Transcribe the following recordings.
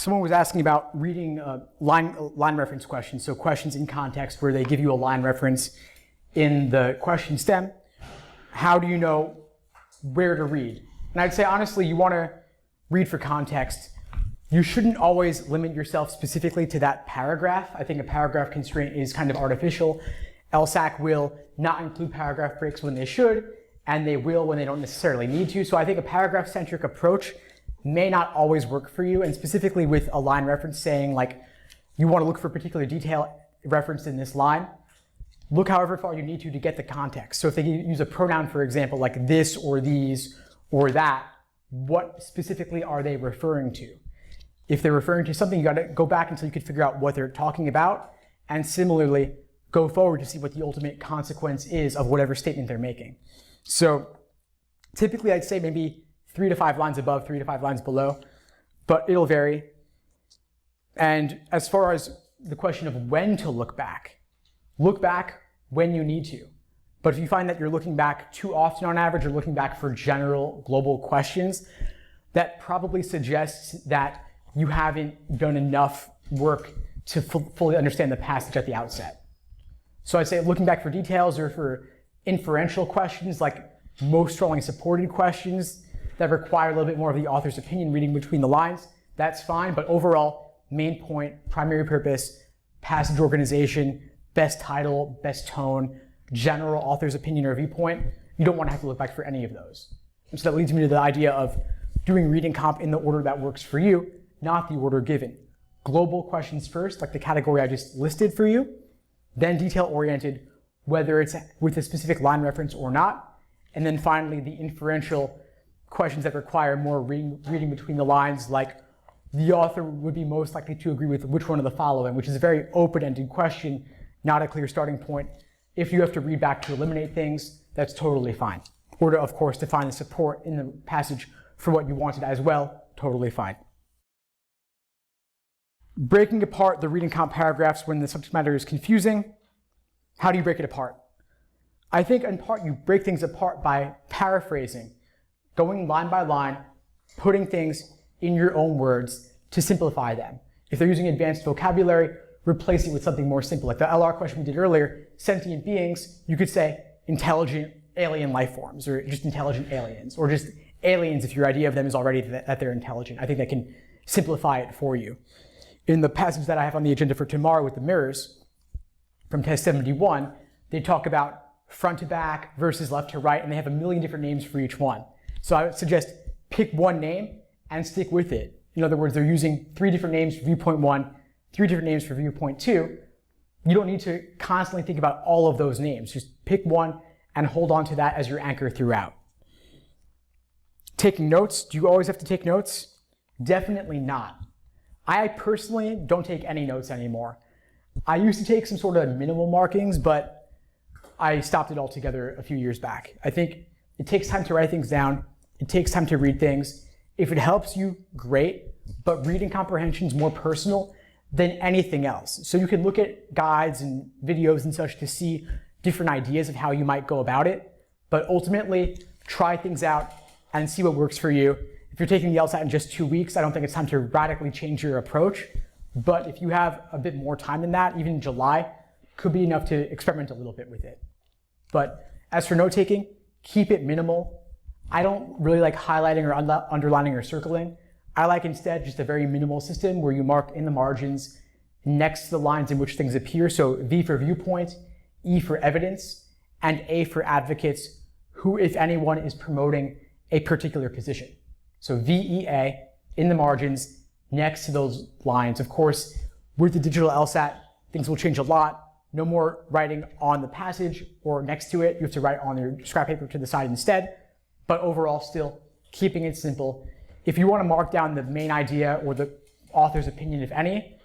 someone was asking about reading line reference questions, so questions in context where they give you a line reference in the question stem. How do you know where to read? And I'd say, honestly, you want to read for context. You shouldn't always limit yourself specifically to that paragraph. I think a paragraph constraint is kind of artificial. LSAT will not include paragraph breaks when they should, and they will when they don't necessarily need to. So I think a paragraph-centric approach may not always work for you, and specifically with a line reference saying, like, you want to look for particular detail referenced in this line, look however far you need to get the context. So if they use a pronoun, for example, like this or these or that, what specifically are they referring to? If they're referring to something, you got to go back until you can figure out what they're talking about, and similarly, go forward to see what the ultimate consequence is of whatever statement they're making. So typically I'd say maybe 3 to 5 lines above, 3 to 5 lines below, but it'll vary. And as far as the question of when to look back when you need to. But if you find that you're looking back too often on average, or looking back for general global questions, that probably suggests that you haven't done enough work to fully understand the passage at the outset. So I'd say looking back for details or for inferential questions, like most strongly supported questions that require a little bit more of the author's opinion, reading between the lines, that's fine. But overall, main point, primary purpose, passage organization, best title, best tone, general author's opinion or viewpoint, you don't want to have to look back for any of those. And so that leads me to the idea of doing reading comp in the order that works for you, not the order given. Global questions first, like the category I just listed for you, then detail-oriented, whether it's with a specific line reference or not, and then finally the inferential questions that require more reading between the lines, like the author would be most likely to agree with which one of the following, which is a very open-ended question, not a clear starting point. If you have to read back to eliminate things, that's totally fine. Or to, of course, to find the support in the passage for what you wanted as well, totally fine. Breaking apart the reading comp paragraphs when the subject matter is confusing. How do you break it apart? I think in part you break things apart by paraphrasing, going line by line, putting things in your own words to simplify them. If they're using advanced vocabulary, replace it with something more simple. Like the LR question we did earlier, sentient beings, you could say intelligent alien life forms, or just intelligent aliens, or just aliens if your idea of them is already that they're intelligent. I think that can simplify it for you. In the passage that I have on the agenda for tomorrow with the mirrors, from test 71, they talk about front to back versus left to right, and they have a million different names for each one. So I would suggest pick one name and stick with it. In other words, they're using 3 different names for viewpoint 1, 3 different names for viewpoint 2. You don't need to constantly think about all of those names. Just pick one and hold on to that as your anchor throughout. Taking notes. Do you always have to take notes? Definitely not. I personally don't take any notes anymore. I used to take some sort of minimal markings, but I stopped it altogether a few years back. I think it takes time to write things down. It takes time to read things. If it helps you, great, but reading comprehension is more personal than anything else. So you can look at guides and videos and such to see different ideas of how you might go about it, but ultimately try things out and see what works for you. If you're taking the LSAT in just 2 weeks, I don't think it's time to radically change your approach, but if you have a bit more time than that, even July, could be enough to experiment a little bit with it. But as for note-taking, keep it minimal. I don't really like highlighting or underlining or circling. I like instead just a very minimal system where you mark in the margins next to the lines in which things appear. So V for viewpoint, E for evidence, and A for advocates, who, if anyone, is promoting a particular position. So VEA in the margins next to those lines. Of course, with the digital LSAT, things will change a lot. No more writing on the passage or next to it. You have to write on your scrap paper to the side instead. But overall, still keeping it simple. If you want to mark down the main idea or the author's opinion, if any,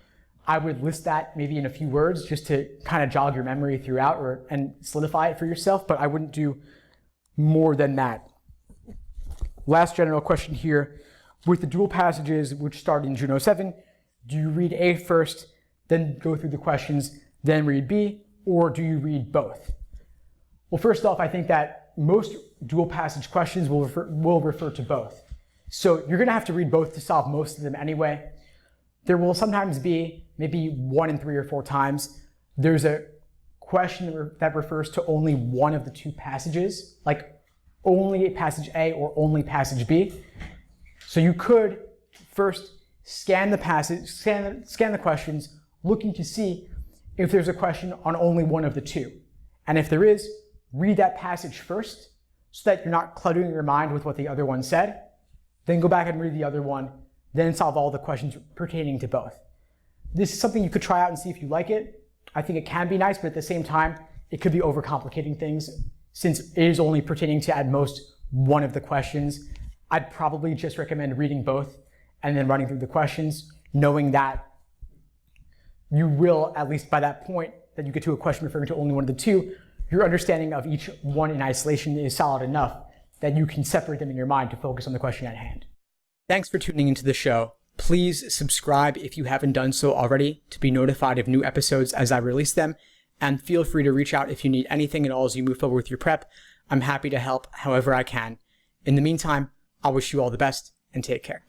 I would list that maybe in a few words just to kind of jog your memory throughout and solidify it for yourself, but I wouldn't do more than that. Last general question here. With the dual passages which start in June 07, do you read A first, then go through the questions, then read B, or do you read both? Well, first off, I think that most dual passage questions will refer to both. So you're going to have to read both to solve most of them anyway. there will sometimes be, maybe 1 in 3 or 4 times, there's a question that refers to only one of the 2 passages, like only passage A or only passage B. So you could first scan the passage, scan the questions, looking to see if there's a question on only one of the 2. And if there is, read that passage first so that you're not cluttering your mind with what the other one said. Then go back and read the other one, then solve all the questions pertaining to both. This is something you could try out and see if you like it. I think it can be nice, but at the same time, it could be overcomplicating things. Since it is only pertaining to at most one of the questions, I'd probably just recommend reading both and then running through the questions, knowing that you will, at least by that point that you get to a question referring to only one of the 2, your understanding of each one in isolation is solid enough that you can separate them in your mind to focus on the question at hand. Thanks for tuning into the show. Please subscribe if you haven't done so already to be notified of new episodes as I release them, and feel free to reach out if you need anything at all as you move forward with your prep. I'm happy to help however I can. In the meantime, I wish you all the best and take care.